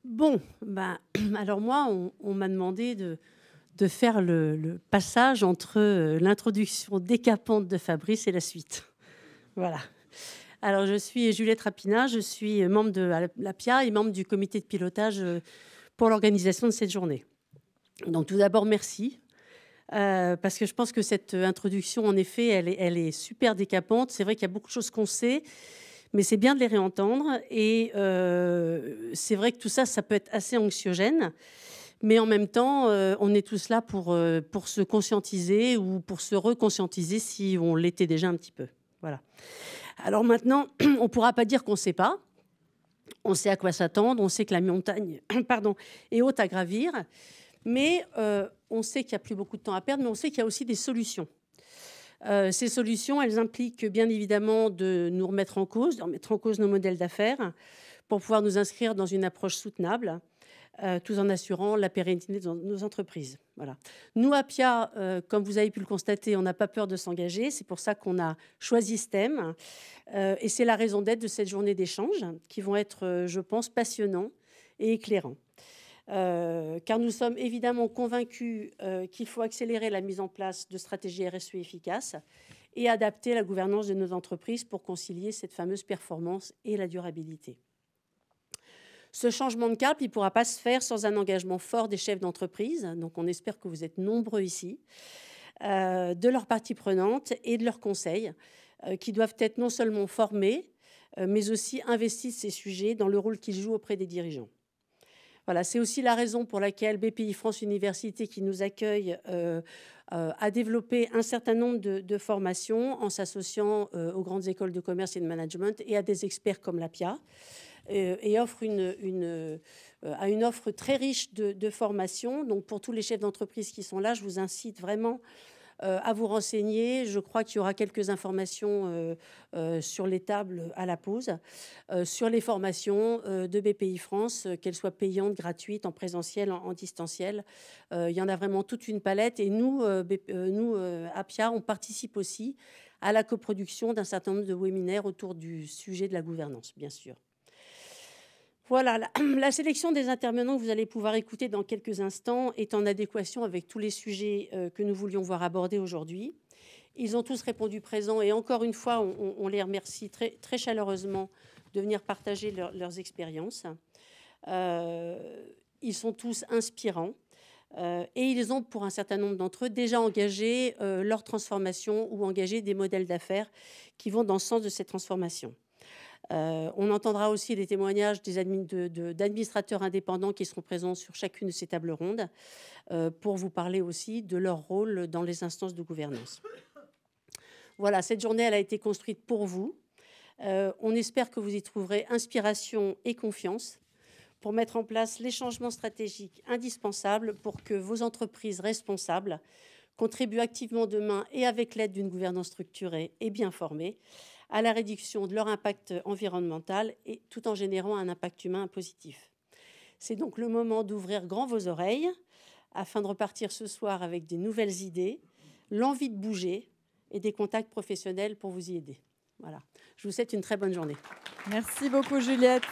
Bon, ben, alors moi, on m'a demandé de faire le passage entre l'introduction décapante de Fabrice et la suite. Voilà. Alors, je suis Juliette Rapina, je suis membre de l'APIA et membre du comité de pilotage pour l'organisation de cette journée. Donc, tout d'abord, merci. Parce que je pense que cette introduction, en effet, elle est super décapante. C'est vrai qu'il y a beaucoup de choses qu'on sait, mais c'est bien de les réentendre. Et c'est vrai que tout ça, ça peut être assez anxiogène. Mais en même temps, on est tous là pour se conscientiser ou pour se reconscientiser si on l'était déjà un petit peu. Voilà. Alors maintenant, on ne pourra pas dire qu'on ne sait pas. On sait à quoi s'attendre, on sait que la montagne pardon, est haute à gravir, mais on sait qu'il n'y a plus beaucoup de temps à perdre, mais on sait qu'il y a aussi des solutions. Ces solutions, elles impliquent bien évidemment de nous remettre en cause, de remettre en cause nos modèles d'affaires pour pouvoir nous inscrire dans une approche soutenable, tout en assurant la pérennité de nos entreprises. Voilà. Nous, à PIA, comme vous avez pu le constater, on n'a pas peur de s'engager. C'est pour ça qu'on a choisi ce thème. Et c'est la raison d'être de cette journée d'échange, qui vont être, je pense, passionnants et éclairants. Car nous sommes évidemment convaincus qu'il faut accélérer la mise en place de stratégies RSE efficaces et adapter la gouvernance de nos entreprises pour concilier cette fameuse performance et la durabilité. Ce changement de cap, il ne pourra pas se faire sans un engagement fort des chefs d'entreprise. Donc, on espère que vous êtes nombreux ici, de leurs parties prenantes et de leurs conseils, qui doivent être non seulement formés, mais aussi investis de ces sujets dans le rôle qu'ils jouent auprès des dirigeants. Voilà, c'est aussi la raison pour laquelle BPI France Université, qui nous accueille, a développé un certain nombre de formations en s'associant aux grandes écoles de commerce et de management et à des experts comme l'APIA. Et offre une offre très riche de formation. Donc, pour tous les chefs d'entreprise qui sont là, je vous incite vraiment à vous renseigner. Je crois qu'il y aura quelques informations sur les tables à la pause, sur les formations de BPI France, qu'elles soient payantes, gratuites, en présentiel, en distanciel. Il y en a vraiment toute une palette. Et nous, APIA, on participe aussi à la coproduction d'un certain nombre de webinaires autour du sujet de la gouvernance, bien sûr. Voilà, la sélection des intervenants que vous allez pouvoir écouter dans quelques instants est en adéquation avec tous les sujets que nous voulions voir abordés aujourd'hui. Ils ont tous répondu présent et encore une fois, on les remercie très, très chaleureusement de venir partager leurs expériences. Ils sont tous inspirants et ils ont, pour un certain nombre d'entre eux, déjà engagé leur transformation ou engagé des modèles d'affaires qui vont dans le sens de cette transformation. On entendra aussi des témoignages d'administrateurs indépendants qui seront présents sur chacune de ces tables rondes pour vous parler aussi de leur rôle dans les instances de gouvernance. Voilà, cette journée, elle a été construite pour vous. On espère que vous y trouverez inspiration et confiance pour mettre en place les changements stratégiques indispensables pour que vos entreprises responsables contribuent activement demain et avec l'aide d'une gouvernance structurée et bien formée à la réduction de leur impact environnemental et tout en générant un impact humain positif. C'est donc le moment d'ouvrir grand vos oreilles afin de repartir ce soir avec des nouvelles idées, l'envie de bouger et des contacts professionnels pour vous y aider. Voilà. Je vous souhaite une très bonne journée. Merci beaucoup, Juliette.